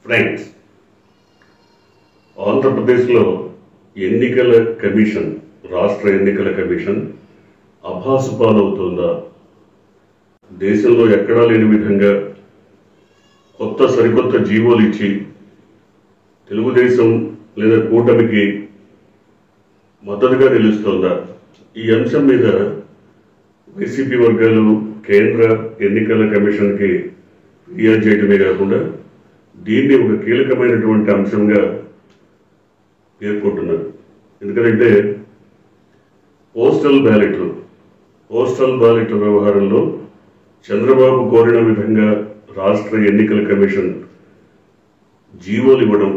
Friends, ఆంధ్రప్రదేశ్లో ఎన్నికల commission, రాష్ట్ర ఎన్నికల కమిషన్ అభాసుపాలవుతుందా? దేశంలో ఎక్కడా లేని విధంగా సరికొత్త జీవోలు ఇచ్చి తెలుగుదేశం లేదా కూటమికి మద్దతుగా నిలుస్తోందా? ఈ అంశం మీద వైసీపీ వర్గాలు కేంద్ర ఎన్నికల కమిషన్కి ఫిర్యాదు చేయడమే కాకుండా దీన్ని ఒక కీలకమైనటువంటి అంశంగా పేర్కొంటున్నారు. ఎందుకంటే పోస్టల్ బ్యాలెట్ వ్యవహారంలో చంద్రబాబు కోరిన విధంగా రాష్ట్ర ఎన్నికల కమిషన్ జీవోలు ఇవ్వడం,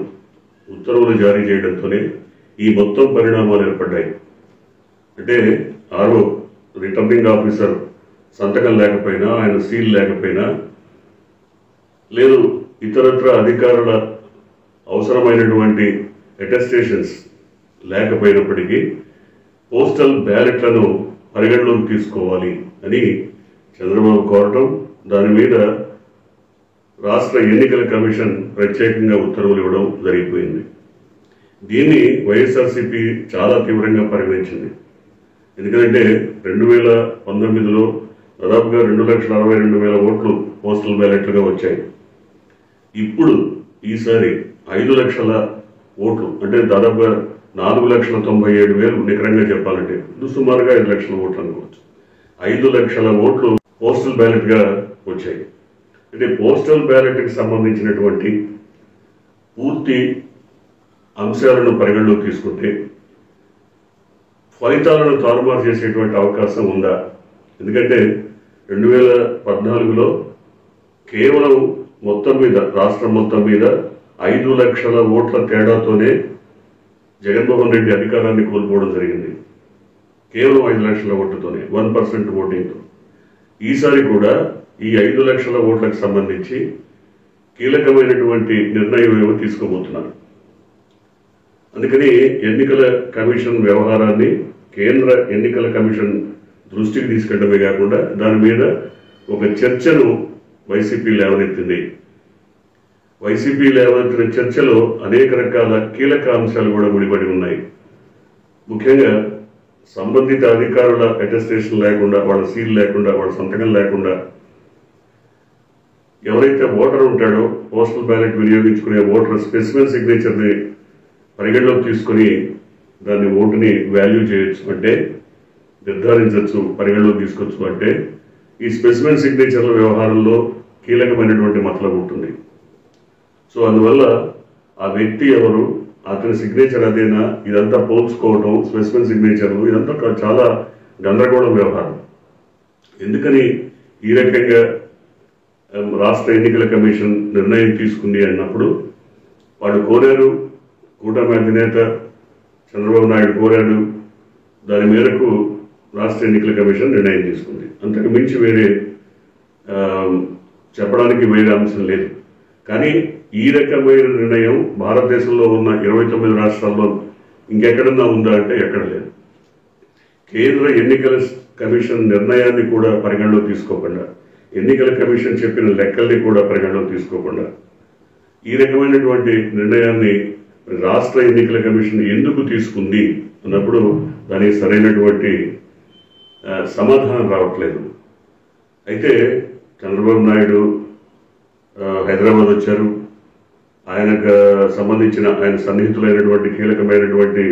ఉత్తర్వులు జారీ చేయడంతోనే ఈ మొత్తం పరిణామాలు ఏర్పడ్డాయి. అంటే రిటర్నింగ్ ఆఫీసర్ సంతకం లేకపోయినా, ఆయన సీల్ లేకపోయినా, లేదు ఇతరత్ర అధికారుల అవసరమైనటువంటి అటెస్టేషన్స్ లేకపోయినప్పటికీ పోస్టల్ బ్యాలెట్లను పరిగణలోకి తీసుకోవాలి అని చంద్రబాబు కోరటం, దాని మీద రాష్ట్ర ఎన్నికల కమిషన్ ప్రత్యేకంగా ఉత్తర్వులు ఇవ్వడం జరిగిపోయింది. దీన్ని వైఎస్ఆర్సీపీ చాలా తీవ్రంగా పరిగణించింది. ఎందుకంటే 2019లో దాదాపుగా 2,62,000 ఓట్లు పోస్టల్ బ్యాలెట్లుగా వచ్చాయి. ఇప్పుడు ఈసారి 5 లక్షల ఓట్లు, అంటే దాదాపుగా 4,97,000 నికరంగా చెప్పాలంటే సుమారుగా 5 లక్షల ఓట్లు అనుకోవచ్చు. 5 లక్షల ఓట్లు పోస్టల్ బ్యాలెట్గా వచ్చాయి. అంటే పోస్టల్ బ్యాలెట్కి సంబంధించినటువంటి పూర్తి అంశాలను పరిగణలోకి తీసుకుంటే ఫలితాలను తారుమారు చేసేటువంటి అవకాశం ఉందా? ఎందుకంటే 2014లో కేవలం రాష్ట్రం మొత్తం మీద 5 లక్షల ఓట్ల తేడాతోనే జగన్మోహన్ రెడ్డి అధికారాన్ని కోల్పోవడం జరిగింది. కేవలం 5 లక్షల ఓట్లతోనే, 1% ఓటింగ్తో. ఈసారి కూడా ఈ 5 లక్షల ఓట్లకు సంబంధించి కీలకమైనటువంటి నిర్ణయం ఏమో తీసుకోబోతున్నారు. అందుకని ఎన్నికల కమిషన్ వ్యవహారాన్ని కేంద్ర ఎన్నికల కమిషన్ దృష్టికి తీసుకెళ్లడమే కాకుండా దాని మీద ఒక చర్చను వైసీపీ లేవనెత్తింది. వైసీపీ లేవనెత్తిన చర్చలో అనేక రకాల కీలక అంశాలు కూడా ముడిపడి ఉన్నాయి. ముఖ్యంగా సంబంధిత అధికారుల అటెస్టేషన్ లేకుండా, వాళ్ళ సీల్ లేకుండా, వాళ్ళ సంతకం లేకుండా ఎవరైతే ఓటర్ ఉంటాడో పోస్టల్ బ్యాలెట్ వినియోగించుకునే ఓటర్ స్పెసిమెన్ సిగ్నేచర్ని పరిగణలోకి తీసుకుని దాన్ని ఓటుని వాల్యూ చేయొచ్చు, అంటే నిర్ధారించవచ్చు, పరిగణలోకి తీసుకోవచ్చు. అంటే ఈ స్పెసిమెన్ సిగ్నేచర్ల వ్యవహారంలో కీలకమైనటువంటి మతలబు ఉంటుంది. సో అందువల్ల ఆ వ్యక్తి ఎవరు, అతని సిగ్నేచర్ అదేనా, ఇదంతా పోల్చుకోవడం, స్పెసిమెన్ సిగ్నేచర్లు, ఇదంతా చాలా గందరగోళం వ్యవహారం. ఎందుకని ఈ రకంగా రాష్ట్ర ఎన్నికల కమిషన్ నిర్ణయం తీసుకుంది అన్నప్పుడు వాళ్ళు కోరారు, కూటమి అధినేత చంద్రబాబు నాయుడు కోరాడు, దాని మేరకు రాష్ట్ర ఎన్నికల కమిషన్ నిర్ణయం తీసుకుంది. అంతకు మించి వేరే చెప్పడానికి వేరే అంశం లేదు. కానీ ఈ రకమైన నిర్ణయం భారతదేశంలో ఉన్న 29 రాష్ట్రాల్లో ఇంకెక్కడన్నా ఉందా అంటే ఎక్కడ లేదు. కేంద్ర ఎన్నికల కమిషన్ నిర్ణయాన్ని కూడా పరిగణలో తీసుకోకుండా, ఎన్నికల కమిషన్ చెప్పిన లెక్కల్ని కూడా పరిగణలో తీసుకోకుండా ఈ రకమైనటువంటి నిర్ణయాన్ని రాష్ట్ర ఎన్నికల కమిషన్ ఎందుకు తీసుకుంది అన్నప్పుడు దానికి సరైనటువంటి సమాధానం రావట్లేదు. అయితే చంద్రబాబు నాయుడు హైదరాబాద్ వచ్చారు. ఆయనకు సంబంధించిన ఆయన సన్నిహితులైనటువంటి కీలకమైనటువంటి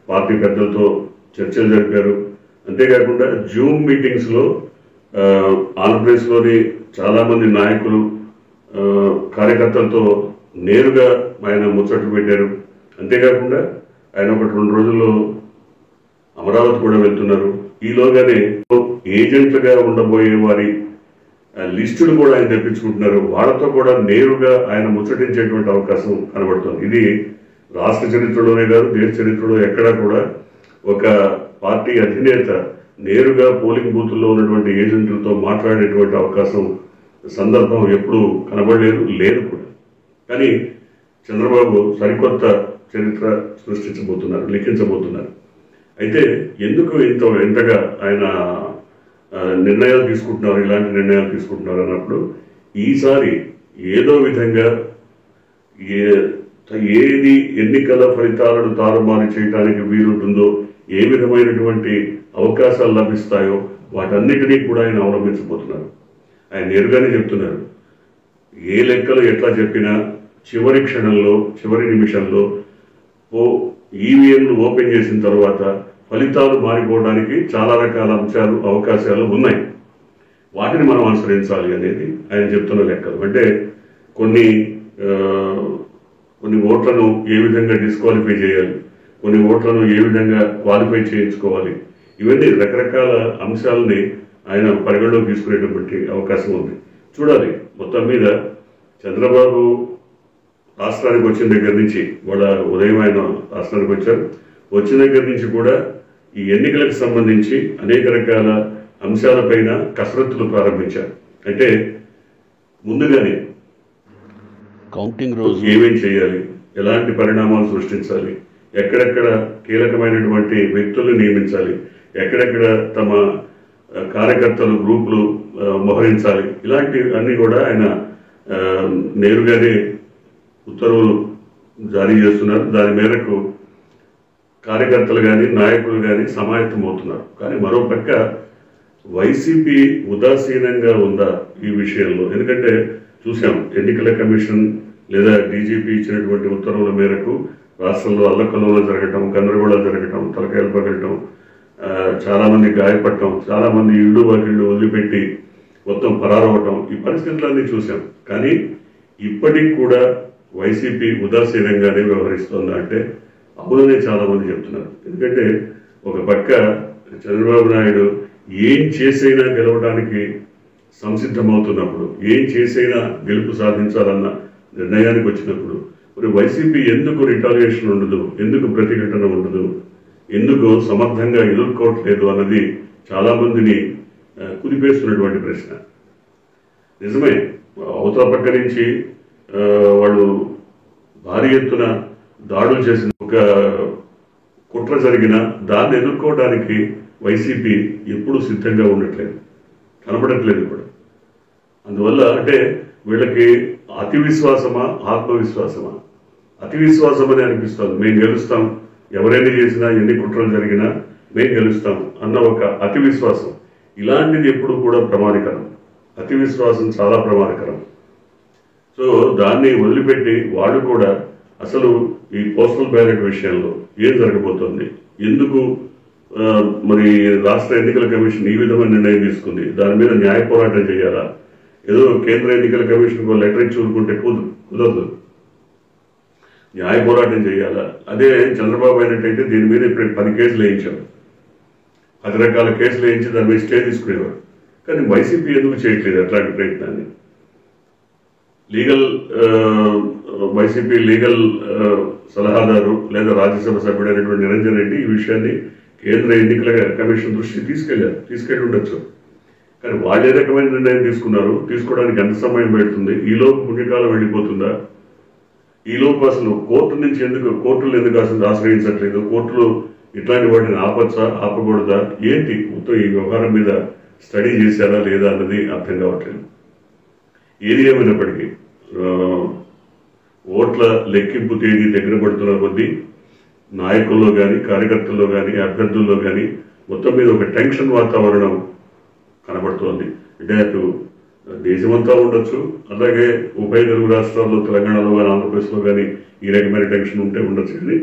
పార్టీ పెద్దలతో చర్చలు జరిపారు. అంతేకాకుండా జూమ్ మీటింగ్స్లో ఆంధ్రప్రదేశ్లోని చాలామంది నాయకులు, కార్యకర్తలతో నేరుగా ఆయన ముచ్చట్లు పెట్టారు. అంతేకాకుండా ఆయన 1-2 రోజుల్లో అమరావతి కూడా వెళ్తున్నారు. ఈలోగానే ఏజెంట్లుగా ఉండబోయే వారి లిస్టులు కూడా ఆయన తెప్పించుకుంటున్నారు. వాళ్ళతో కూడా నేరుగా ఆయన ముచ్చటించేటువంటి అవకాశం కనబడుతుంది. ఇది రాష్ట్ర చరిత్రలోనే కాదు, దేశ చరిత్రలో ఎక్కడా కూడా ఒక పార్టీ అధినేత నేరుగా పోలింగ్ బూతుల్లో ఉన్నటువంటి ఏజెంట్లతో మాట్లాడేటువంటి అవకాశం, సందర్భం ఎప్పుడూ కనబడలేదు, లేదు కూడా. కానీ చంద్రబాబు సరికొత్త చరిత్ర లిఖించబోతున్నారు. అయితే ఎందుకు ఇంతగా ఆయన నిర్ణయాలు తీసుకుంటున్నారు, ఇలాంటి నిర్ణయాలు తీసుకుంటున్నారు అన్నప్పుడు ఈసారి ఏదో విధంగా ఏది ఎన్నికల ఫలితాలను తారుమారు చేయడానికి వీలుంటుందో, ఏ విధమైనటువంటి అవకాశాలు లభిస్తాయో వాటన్నిటినీ కూడా ఆయన అవలంబించబోతున్నారు. ఆయన నేరుగానే చెప్తున్నారు, ఏ లెక్కలు ఎట్లా చెప్పినా చివరి క్షణంలో, చివరి నిమిషంలో ఈవీఎంలు ఓపెన్ చేసిన తర్వాత ఫలితాలు మారిపోవడానికి చాలా రకాల అంశాలు, అవకాశాలు ఉన్నాయి. వాటిని మనం అనుసరించాలి అనేది ఆయన చెప్తున్న లెక్కలు. అంటే కొన్ని ఓట్లను ఏ విధంగా డిస్క్వాలిఫై చేయాలి, కొన్ని ఓట్లను ఏ విధంగా క్వాలిఫై చేయించుకోవాలి, ఇవన్నీ రకరకాల అంశాలని ఆయన పరిగణలోకి తీసుకునేటువంటి అవకాశం ఉంది. చూడాలి. మొత్తం మీద చంద్రబాబు రాష్ట్రానికి వచ్చిన దగ్గర నుంచి, వాళ్ళ ఉదయం ఆయన రాష్ట్రానికి వచ్చారు, వచ్చిన దగ్గర నుంచి కూడా ఈ ఎన్నికలకు సంబంధించి అనేక రకాల అంశాలపైన కసరత్తులు ప్రారంభించారు. అంటే ముందుగానే కౌంటింగ్ రోజు ఏమేం చేయాలి, ఎలాంటి పరిణామాలు సృష్టించాలి, ఎక్కడెక్కడ కీలకమైనటువంటి వ్యక్తులను నియమించాలి, ఎక్కడెక్కడ తమ కార్యకర్తలు గ్రూపులు మోహరించాలి, ఇలాంటి అన్ని కూడా ఆయన నేరుగానే ఉత్తర్వులు జారీ చేస్తున్నారు. దాని మేరకు కార్యకర్తలు కానీ నాయకులు కానీ సమాయత్తమవుతున్నారు. కానీ మరోపక్క వైసీపీ ఉదాసీనంగా ఉందా ఈ విషయంలో? ఎందుకంటే చూసాం, ఎన్నికల కమిషన్ లేదా డీజీపీ ఇచ్చినటువంటి ఉత్తర్వుల మేరకు రాష్ట్రంలో అల్లకల్లోలం జరగటం, గందరగోళం జరగటం, తలకాయలు పగలటం, చాలా మంది గాయపడటం, చాలా మంది ఇళ్ళు వాకిళ్ళు వదిలిపెట్టి మొత్తం పరారవటం, ఈ పరిస్థితులన్నీ చూసాం. కానీ ఇప్పటికి కూడా వైసీపీ ఉదాసీనంగానే వ్యవహరిస్తోందా అంటే అవుననే చాలా మంది చెప్తున్నారు. ఎందుకంటే ఒక పక్క చంద్రబాబు నాయుడు ఏం చేసైనా గెలవడానికి సంసిద్ధమవుతున్నప్పుడు, ఏం చేసైనా గెలుపు సాధించాలన్న నిర్ణయానికి వచ్చినప్పుడు మరి వైసీపీ ఎందుకు రిటాలియేషన్ ఉండదు, ఎందుకు ప్రతిఘటన ఉండదు, ఎందుకు సమర్థంగా ఎదుర్కోవట్లేదు అన్నది చాలా మందిని కుదిపేస్తున్నటువంటి ప్రశ్న. నిజమే, అవతల పక్క నుంచి వాళ్ళు భారీ ఎత్తున దాడులు చేసిన ఒక కుట్ర జరిగిన దాన్ని ఎదుర్కోవడానికి వైసీపీ ఎప్పుడూ సిద్ధంగా ఉండట్లేదు, కనపడట్లేదు కూడా. అందువల్ల అంటే వీళ్ళకి అతి విశ్వాసమా, ఆత్మవిశ్వాసమా? అతి విశ్వాసం అని అనిపిస్తుంది. మేము గెలుస్తాం, ఎవరైనా చేసినా, ఎన్ని కుట్రలు జరిగినా మేము గెలుస్తాం అన్న ఒక అతి విశ్వాసం, ఇలాంటిది ఎప్పుడు కూడా ప్రమాదకరం. అతి విశ్వాసం చాలా ప్రమాదకరం. సో దాన్ని వదిలిపెట్టి వాళ్ళు కూడా అసలు ఈ పోస్టల్ బ్యాలెట్ విషయంలో ఏం జరగబోతోంది, ఎందుకు మరి రాష్ట్ర ఎన్నికల కమిషన్ ఈ విధమైన నిర్ణయం తీసుకుంది, దాని మీద న్యాయ పోరాటం చేయాలా, ఏదో కేంద్ర ఎన్నికల కమిషన్ లెటర్ ఇచ్చి చూరుకుంటే కుదరదు, న్యాయ పోరాటం చేయాలా. అదే చంద్రబాబు అయినట్టయితే దీని మీద ఇప్పుడు 10 కేసులు వేయించారు, 10 రకాల కేసులు వేయించి దాని మీద స్టే తీసుకునేవారు. కానీ వైసీపీ ఎందుకు చేయట్లేదు అట్లాంటి ప్రయత్నాన్ని? వైసీపీ లీగల్ సలహాదారు లేదా రాజ్యసభ సభ్యుడైనటువంటి నిరంజన్ రెడ్డి ఈ విషయాన్ని కేంద్ర ఎన్నికల కమిషన్ దృష్టికి తీసుకెళ్లి ఉండొచ్చు. కానీ వాళ్ళు ఏ రకమైన నిర్ణయం తీసుకున్నారు, తీసుకోవడానికి ఎంత సమయం పెడుతుంది, ఈలోపు పుణ్యకాలం వెళ్ళిపోతుందా, ఈలోపు అసలు కోర్టులను ఎందుకు అసలు ఆశ్రయించట్లేదు, కోర్టులు ఇట్లాంటి వాటిని ఆపచ్చా, ఆపకూడదా, ఏంటి మొత్తం ఈ వ్యవహారం మీద స్టడీ చేశారా లేదా అన్నది అర్థం కావట్లేదు. ఏది ఏమైనప్పటికీ ఓట్ల లెక్కింపు తేదీ దగ్గర పడుతున్న కొద్దీ నాయకుల్లో కానీ, కార్యకర్తల్లో కానీ, అభ్యర్థుల్లో కానీ మొత్తం మీద ఒక టెన్షన్ వాతావరణం కనబడుతోంది. అంటే అటు దేశమంతా ఉండొచ్చు, అలాగే ఉభయ తెలుగు రాష్ట్రాల్లో, తెలంగాణలో కానీ, ఆంధ్రప్రదేశ్లో కానీ ఈ రకమైన టెన్షన్ ఉంటే ఉండొచ్చు. కానీ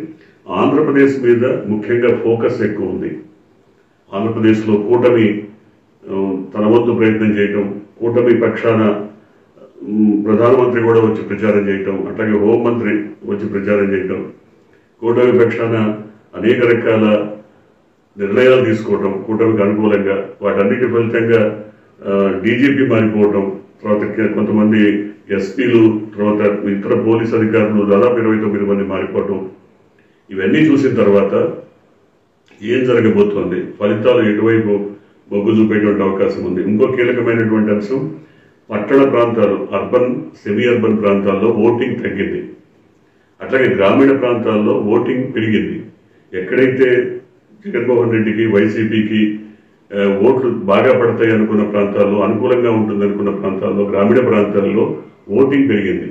ఆంధ్రప్రదేశ్ మీద ముఖ్యంగా ఫోకస్ ఎక్కువ ఉంది. ఆంధ్రప్రదేశ్లో కూటమి తన వంతు ప్రయత్నం చేయటం, కూటమి పక్షాన ప్రధానమంత్రి కూడా వచ్చి ప్రచారం చేయటం, అట్లాగే హోంమంత్రి వచ్చి ప్రచారం చేయటం, కూటమి పక్షాన అనేక రకాల నిర్ణయాలు తీసుకోవటం కూటమికి అనుకూలంగా, వాటన్నిటి ఫలితంగా డీజీపీ మారిపోవటం, తర్వాత కొంతమంది ఎస్పీలు, తర్వాత ఇతర పోలీస్ అధికారులు దాదాపు 29 మంది మారిపోవటం, ఇవన్నీ చూసిన తర్వాత ఏం జరగబోతోంది, ఫలితాలు ఎటువైపు మొగ్గు చూపేటువంటి అవకాశం ఉంది. ఇంకో కీలకమైనటువంటి అంశం, పట్టణ ప్రాంతాలు, అర్బన్, సెమీ అర్బన్ ప్రాంతాల్లో ఓటింగ్ తగ్గింది, అట్లాగే గ్రామీణ ప్రాంతాల్లో ఓటింగ్ పెరిగింది. ఎక్కడైతే జగన్మోహన్ రెడ్డికి, వైసీపీకి ఓట్లు బాగా పడతాయి అనుకున్న ప్రాంతాల్లో, అనుకూలంగా ఉంటుంది అనుకున్న ప్రాంతాల్లో, గ్రామీణ ప్రాంతాల్లో ఓటింగ్ పెరిగింది.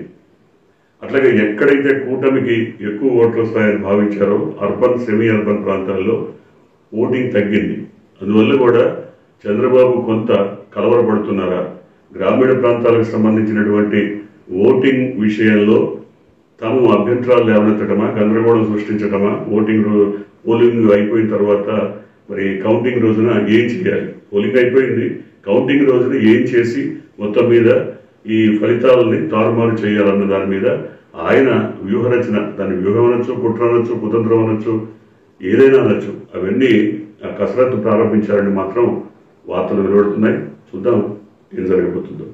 అట్లాగే ఎక్కడైతే కూటమికి ఎక్కువ ఓట్లు వస్తాయని భావించారో అర్బన్ సెమీ అర్బన్ ప్రాంతాల్లో ఓటింగ్ తగ్గింది. అందువల్ల కూడా చంద్రబాబు కొంత కలవరపడుతున్నారా, గ్రామీణ ప్రాంతాలకు సంబంధించినటువంటి ఓటింగ్ విషయంలో తాము అభ్యంతరాలు లేవనెత్తటమా, గందరగోళం సృష్టించటమా, పోలింగ్ అయిపోయిన తర్వాత మరి కౌంటింగ్ రోజున ఏం చేయాలి, పోలింగ్ అయిపోయింది, కౌంటింగ్ రోజున ఏం చేసి మొత్తం మీద ఈ ఫలితాలని తారుమారు చేయాలన్న దాని మీద ఆయన వ్యూహరచన, దాని వ్యూహం అనొచ్చు, కుట్ర అనొచ్చు, కుతంత్రం అనొచ్చు, ఏదైనా అనొచ్చు, అవన్నీ కసరత్తు ప్రారంభించాలని మాత్రం వార్తలు వెలువడుతున్నాయి. చూద్దాం ఏం జరగబోతుందో.